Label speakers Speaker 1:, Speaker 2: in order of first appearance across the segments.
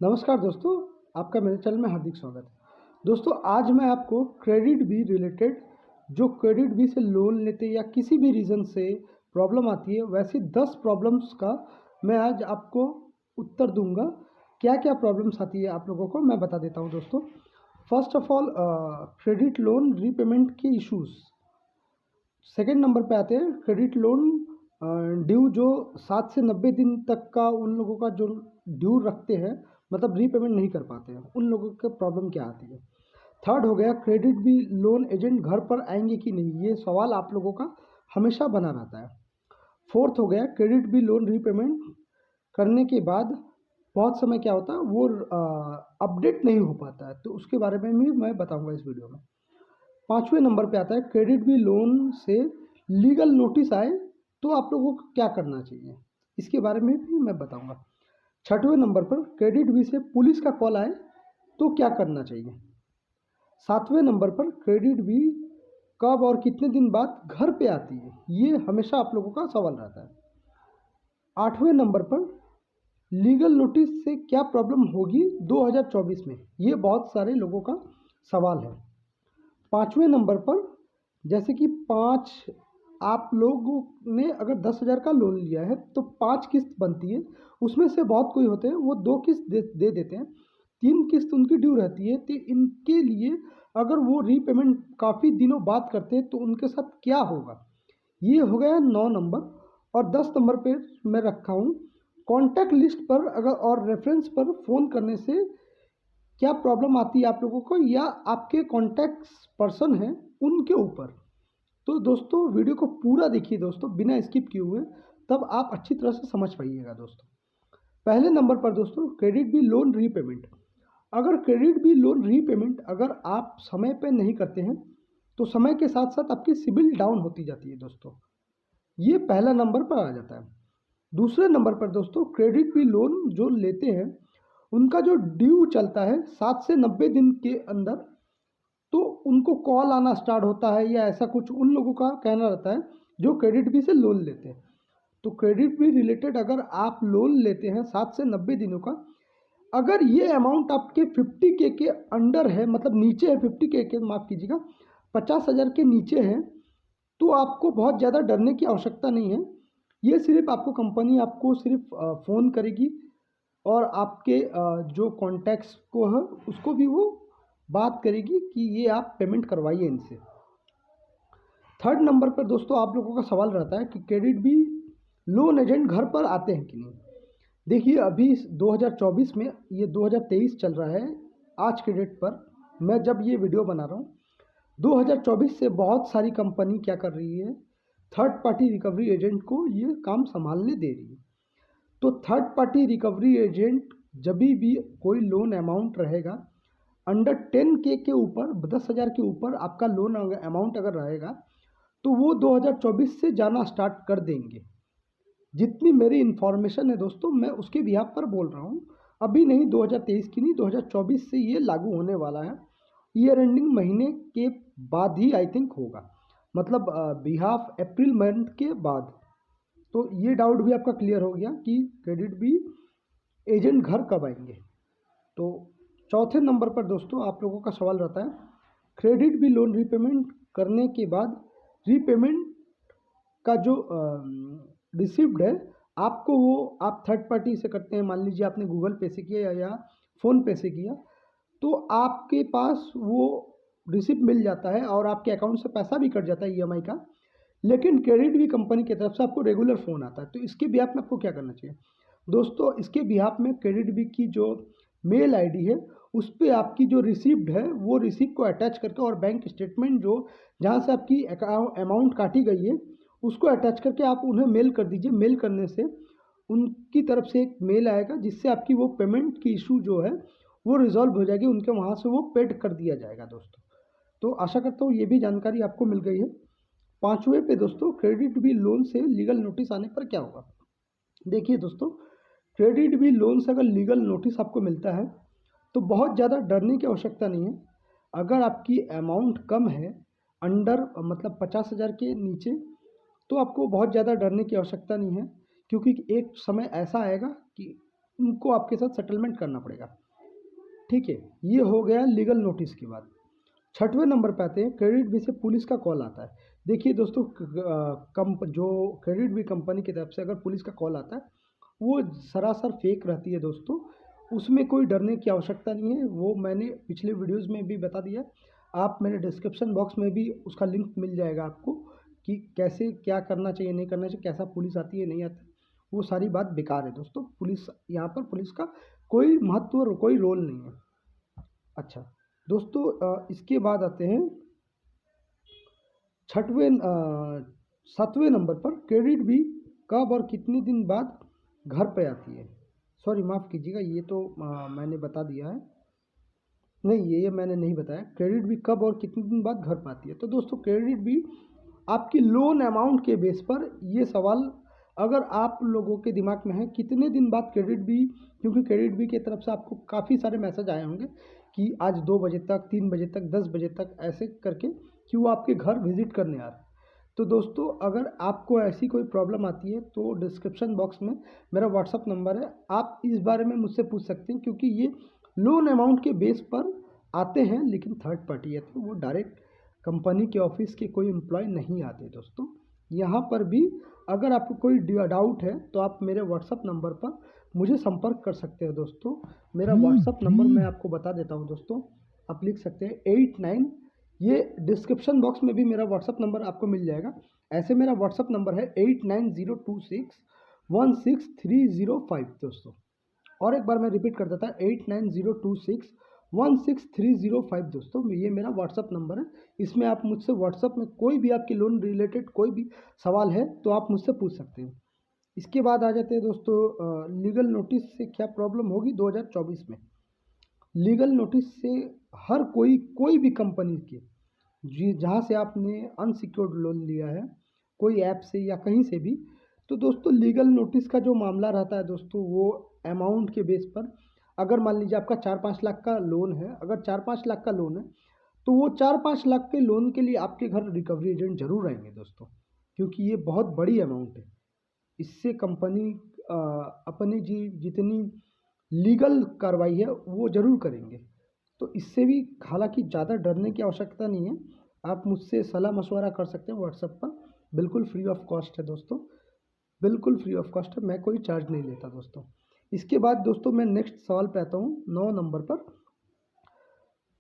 Speaker 1: नमस्कार दोस्तों, आपका मेरे चैनल में हार्दिक स्वागत है। दोस्तों आज मैं आपको क्रेडिट बी रिलेटेड जो क्रेडिट बी से लोन लेते या किसी भी रीज़न से प्रॉब्लम आती है वैसी 10 प्रॉब्लम्स का मैं आज आपको उत्तर दूंगा। क्या क्या प्रॉब्लम्स आती है आप लोगों को मैं बता देता हूं दोस्तों। First of all credit loan repayment के इश्यूज़। सेकेंड नंबर पे आते हैं क्रेडिट लोन ड्यू जो 7 से 90 दिन तक का उन लोगों का जो ड्यू रखते हैं, मतलब रीपेमेंट नहीं कर पाते हैं, उन लोगों के प्रॉब्लम क्या आती है। थर्ड हो गया क्रेडिट भी लोन एजेंट घर पर आएंगे कि नहीं, ये सवाल आप लोगों का हमेशा बना रहता है। फोर्थ हो गया क्रेडिट भी लोन रीपेमेंट करने के बाद बहुत समय क्या होता है वो अपडेट नहीं हो पाता है, तो उसके बारे में भी मैं बताऊंगा इस वीडियो में। पाँचवें नंबर पे आता है क्रेडिट भी लोन से लीगल नोटिस आए तो आप लोगों को क्या करना चाहिए, इसके बारे में भी मैं बताऊंगा। छठवें नंबर पर क्रेडिट बी से पुलिस का कॉल आए तो क्या करना चाहिए। सातवें नंबर पर क्रेडिट बी कब और कितने दिन बाद घर पे आती है, ये हमेशा आप लोगों का सवाल रहता है। आठवें नंबर पर लीगल नोटिस से क्या प्रॉब्लम होगी 2024 में, ये बहुत सारे लोगों का सवाल है। पाँचवें नंबर पर जैसे कि पाँच आप लोगों ने अगर 10,000 का लोन लिया है तो 5 किस्त बनती है, उसमें से बहुत कोई होते हैं वो 2 किस्त दे देते हैं, 3 किस्त उनकी ड्यू रहती है। तो इनके लिए अगर वो रीपेमेंट काफ़ी दिनों बाद करते हैं तो उनके साथ क्या होगा, ये हो गया 9 नंबर। और 10 नंबर पे मैं रखा हूँ कॉन्टैक्ट लिस्ट पर अगर और रेफरेंस पर फ़ोन करने से क्या प्रॉब्लम आती है आप लोगों को या आपके कॉन्टैक्ट पर्सन हैं उनके ऊपर। तो दोस्तों वीडियो को पूरा देखिए दोस्तों, बिना स्किप किए हुए, तब आप अच्छी तरह से समझ पाइएगा दोस्तों। पहले नंबर पर दोस्तों क्रेडिट बी लोन रीपेमेंट। अगर क्रेडिट बी लोन रीपेमेंट अगर आप समय पे नहीं करते हैं तो समय के साथ साथ आपकी सिबिल डाउन होती जाती है दोस्तों, ये पहला नंबर पर आ जाता है। दूसरे नंबर पर दोस्तों क्रेडिट बी लोन जो लेते हैं उनका जो ड्यू चलता है 7 से 90 दिन के अंदर, तो उनको कॉल आना स्टार्ट होता है या ऐसा कुछ उन लोगों का कहना रहता है जो क्रेडिट बी से लोन लेते हैं। तो क्रेडिट बी रिलेटेड अगर आप लोन लेते हैं 7 से 90 दिनों का, अगर ये अमाउंट आपके 50K के अंडर है, मतलब नीचे है 50K के, माफ़ कीजिएगा 50,000 के नीचे है, तो आपको बहुत ज़्यादा डरने की आवश्यकता नहीं है। ये सिर्फ आपको कंपनी आपको सिर्फ फ़ोन करेगी और आपके जो कॉन्टैक्ट्स को है उसको भी वो बात करेगी कि ये आप पेमेंट करवाइए इनसे। थर्ड नंबर पर दोस्तों आप लोगों का सवाल रहता है कि क्रेडिट भी लोन एजेंट घर पर आते हैं कि नहीं। देखिए अभी 2024 में, ये 2023 चल रहा है आज के डेट पर, मैं जब ये वीडियो बना रहा हूँ 2024 से बहुत सारी कंपनी क्या कर रही है, थर्ड पार्टी रिकवरी एजेंट को ये काम संभालने दे रही है। तो थर्ड पार्टी रिकवरी एजेंट जब भी कोई लोन अमाउंट रहेगा अंडर 10K के ऊपर, 10,000 के ऊपर आपका लोन अमाउंट अगर रहेगा तो वो 2024 से जाना स्टार्ट कर देंगे। जितनी मेरी इन्फॉर्मेशन है दोस्तों मैं उसके बिहाफ पर बोल रहा हूँ, अभी नहीं, 2023 की नहीं, 2024 से ये लागू होने वाला है। ईयर एंडिंग महीने के बाद ही आई थिंक होगा, मतलब बिहाफ अप्रैल मंथ के बाद। तो ये डाउट भी आपका क्लियर हो गया कि क्रेडिट भी एजेंट घर कब आएंगे। तो चौथे नंबर पर दोस्तों आप लोगों का सवाल रहता है क्रेडिट भी लोन रीपेमेंट करने के बाद रीपेमेंट का जो रिसिप्ट है आपको, वो आप थर्ड पार्टी से करते हैं, मान लीजिए आपने गूगल पे से किया या फ़ोन पे से किया, तो आपके पास वो रिसिप्ट मिल जाता है और आपके अकाउंट से पैसा भी कट जाता है ईएमआई का। लेकिन क्रेडिट भी कंपनी की तरफ से आपको रेगुलर फ़ोन आता है, तो इसके बिहाफ में आपको क्या करना चाहिए दोस्तों। इसके बिहाफ में क्रेडिट बी की जो मेल आईडी है उस पर आपकी जो रिसिप्ट है वो रिसिप्ट को अटैच करके, और बैंक स्टेटमेंट जो जहाँ से आपकी अमाउंट काटी गई है उसको अटैच करके आप उन्हें मेल कर दीजिए। मेल करने से उनकी तरफ से एक मेल आएगा जिससे आपकी वो पेमेंट की इशू जो है वो रिजॉल्व हो जाएगी, उनके वहाँ से वो पेड कर दिया जाएगा दोस्तों। तो आशा करता हूँ ये भी जानकारी आपको मिल गई है। पाँचवें पे दोस्तों क्रेडिट बी लोन से लीगल नोटिस आने पर क्या होगा। देखिए दोस्तों क्रेडिट बी लोन से अगर लीगल नोटिस आपको मिलता है तो बहुत ज़्यादा डरने की आवश्यकता नहीं है। अगर आपकी अमाउंट कम है, अंडर मतलब 50,000 के नीचे, तो आपको बहुत ज़्यादा डरने की आवश्यकता नहीं है, क्योंकि एक समय ऐसा आएगा कि उनको आपके साथ सेटलमेंट करना पड़ेगा। ठीक है, ये हो गया लीगल नोटिस की बात। छठवें नंबर पे आते हैं, क्रेडिट बी से पुलिस का कॉल आता है। देखिए दोस्तों, जो क्रेडिट बी कंपनी की तरफ से अगर पुलिस का कॉल आता है, वो सरासर फेक रहती है दोस्तों। उसमें कोई डरने की आवश्यकता नहीं है, वो मैंने पिछले वीडियोज़ में भी बता दिया। आप मेरे डिस्क्रिप्शन बॉक्स में भी उसका लिंक मिल जाएगा आपको, कि कैसे क्या करना चाहिए, नहीं करना चाहिए, कैसा पुलिस आती है, नहीं आती। वो सारी बात बेकार है दोस्तों। पुलिस, यहाँ पर पुलिस का कोई महत्व और कोई रोल नहीं है। अच्छा दोस्तों, इसके बाद आते हैं छठवें 7वें नंबर पर, क्रेडिट भी कब और कितने दिन बाद घर पे आती है। सॉरी, माफ़ कीजिएगा, ये तो मैंने बता दिया है। नहीं, ये मैंने नहीं बताया। क्रेडिट भी कब और कितने दिन बाद घर पे आती है। तो दोस्तों, क्रेडिट भी आपकी लोन अमाउंट के बेस पर, ये सवाल अगर आप लोगों के दिमाग में है कितने दिन बाद क्रेडिट भी, क्योंकि क्रेडिट भी की तरफ से आपको काफ़ी सारे मैसेज आए होंगे कि आज 2 बजे तक, 3 बजे तक, 10 बजे तक, ऐसे करके कि वो आपके घर विजिट करने आ रहे हैं। तो दोस्तों, अगर आपको ऐसी कोई प्रॉब्लम आती है तो डिस्क्रिप्शन बॉक्स में मेरा व्हाट्सअप नंबर है, आप इस बारे में मुझसे पूछ सकते हैं। क्योंकि ये लोन अमाउंट के बेस पर आते हैं, लेकिन थर्ड पार्टी है, तो वो डायरेक्ट कंपनी के ऑफिस के कोई एम्प्लॉय नहीं आते दोस्तों। यहाँ पर भी अगर आपको कोई डाउट है तो आप मेरे व्हाट्सअप नंबर पर मुझे संपर्क कर सकते हैं दोस्तों। मेरा व्हाट्सअप नंबर मैं आपको बता देता हूँ दोस्तों, आप लिख सकते हैं 89, ये डिस्क्रिप्शन बॉक्स में भी मेरा व्हाट्सअप नंबर आपको मिल जाएगा। ऐसे मेरा व्हाट्सअप नंबर है 8902616305 दोस्तों। और एक बार मैं रिपीट कर देता, 8902616305 दोस्तों, ये मेरा व्हाट्सअप नंबर है। इसमें आप मुझसे व्हाट्सअप में कोई भी आपकी लोन रिलेटेड कोई भी सवाल है तो आप मुझसे पूछ सकते हैं। इसके बाद आ जाते हैं दोस्तों, लीगल नोटिस से क्या प्रॉब्लम होगी 2024 में। लीगल नोटिस से हर कोई भी कंपनी के, जी जहाँ से आपने अनसिक्योर्ड लोन लिया है, कोई ऐप से या कहीं से भी, तो दोस्तों लीगल नोटिस का जो मामला रहता है दोस्तों, वो अमाउंट के बेस पर, अगर मान लीजिए आपका 4-5 लाख का लोन है, अगर 4-5 लाख का लोन है, तो वो 4-5 लाख के लोन के लिए आपके घर रिकवरी एजेंट जरूर आएंगे दोस्तों, क्योंकि ये बहुत बड़ी अमाउंट है। इससे कंपनी अपनी जी जितनी लीगल कार्रवाई है वो ज़रूर करेंगे। तो इससे भी हालांकि ज़्यादा डरने की आवश्यकता नहीं है। आप मुझसे सलाह मशवरा कर सकते हैं व्हाट्सएप पर, बिल्कुल फ्री ऑफ कॉस्ट है दोस्तों, बिल्कुल फ्री ऑफ कॉस्ट है, मैं कोई चार्ज नहीं लेता दोस्तों। इसके बाद दोस्तों मैं नेक्स्ट सवाल पे आता हूँ 9 नंबर पर,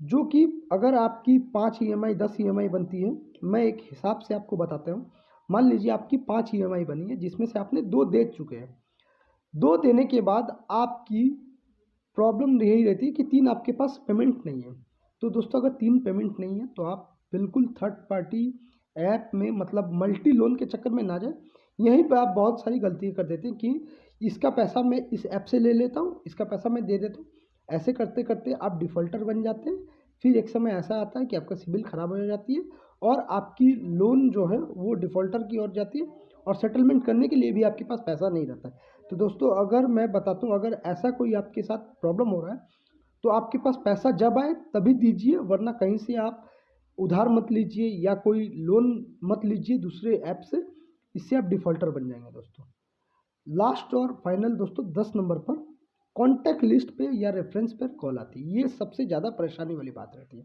Speaker 1: जो कि अगर आपकी 5 EMI 10 EMI बनती है, मैं एक हिसाब से आपको बताता हूँ। मान लीजिए आपकी 5 EMI बनी है, जिसमें से आपने 2 दे चुके हैं। 2 देने के बाद आपकी प्रॉब्लम यही रहती है कि 3 आपके पास पेमेंट नहीं है। तो दोस्तों, अगर 3 पेमेंट नहीं है तो आप बिल्कुल थर्ड पार्टी ऐप में, मतलब मल्टी लोन के चक्कर में ना जाए। यहीं पे आप बहुत सारी गलतियाँ कर देते हैं कि इसका पैसा मैं इस ऐप से ले लेता हूँ, इसका पैसा मैं दे देता हूँ। ऐसे करते करते आप डिफ़ॉल्टर बन जाते हैं। फिर एक समय ऐसा आता है कि आपका सिबिल ख़राब हो जाती है और आपकी लोन जो है वो डिफ़ॉल्टर की ओर जाती है, और सेटलमेंट करने के लिए भी आपके पास पैसा नहीं रहता है। तो दोस्तों, अगर मैं बताता हूँ, अगर ऐसा कोई आपके साथ प्रॉब्लम हो रहा है तो आपके पास पैसा जब आए तभी दीजिए, वरना कहीं से आप उधार मत लीजिए या कोई लोन मत लीजिए दूसरे ऐप से, इससे आप डिफ़ॉल्टर बन जाएंगे दोस्तों। लास्ट और फाइनल दोस्तों 10 नंबर पर, कॉन्टैक्ट लिस्ट पे या रेफरेंस पर कॉल आती है। ये सबसे ज़्यादा परेशानी वाली बात रहती है।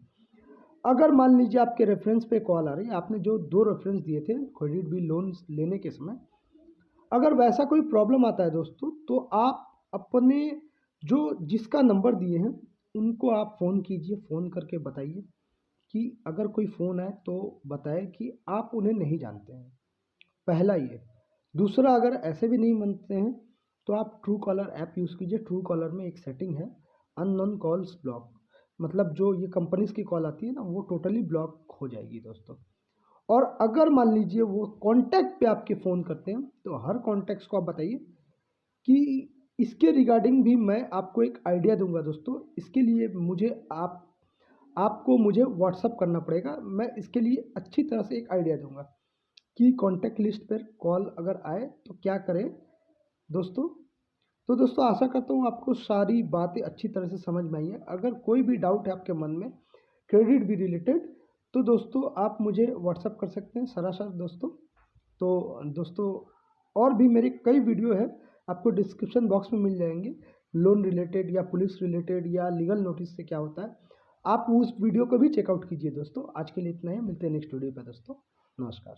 Speaker 1: अगर मान लीजिए आपके रेफरेंस पे कॉल आ रही है, आपने जो 2 रेफरेंस दिए थे क्रेडिट भी लोन लेने के समय, अगर वैसा कोई प्रॉब्लम आता है दोस्तों, तो आप अपने जो जिसका नंबर दिए हैं उनको आप फ़ोन कीजिए, फ़ोन करके बताइए कि अगर कोई फ़ोन आए तो बताएं कि आप उन्हें नहीं जानते हैं, पहला ये। दूसरा, अगर ऐसे भी नहीं मानते हैं तो आप ट्रू कॉलर ऐप यूज़ कीजिए। ट्रू कॉलर में एक सेटिंग है, अननोन कॉल्स ब्लॉक, मतलब जो ये कंपनीज़ की कॉल आती है ना, वो टोटली ब्लॉक हो जाएगी दोस्तों। और अगर मान लीजिए वो कॉन्टैक्ट पे आपके फ़ोन करते हैं, तो हर कॉन्टैक्ट्स को आप बताइए कि इसके रिगार्डिंग भी मैं आपको एक आइडिया दूंगा दोस्तों। इसके लिए मुझे आपको मुझे व्हाट्सअप करना पड़ेगा। मैं इसके लिए अच्छी तरह से एक आइडिया दूंगा कि कॉन्टैक्ट लिस्ट पर कॉल अगर आए तो क्या करें दोस्तों। तो दोस्तों, आशा करता हूँ आपको सारी बातें अच्छी तरह से समझ में आई है। अगर कोई भी डाउट है आपके मन में क्रेडिट भी रिलेटेड, तो दोस्तों आप मुझे व्हाट्सअप कर सकते हैं सरासर दोस्तों। तो दोस्तों, और भी मेरे कई वीडियो है, आपको डिस्क्रिप्शन बॉक्स में मिल जाएंगे। लोन रिलेटेड या पुलिस रिलेटेड या लीगल नोटिस से क्या होता है, आप उस वीडियो को भी चेकआउट कीजिए दोस्तों। आज के लिए इतना ही, मिलते हैं नेक्स्ट वीडियो पे दोस्तों। नमस्कार।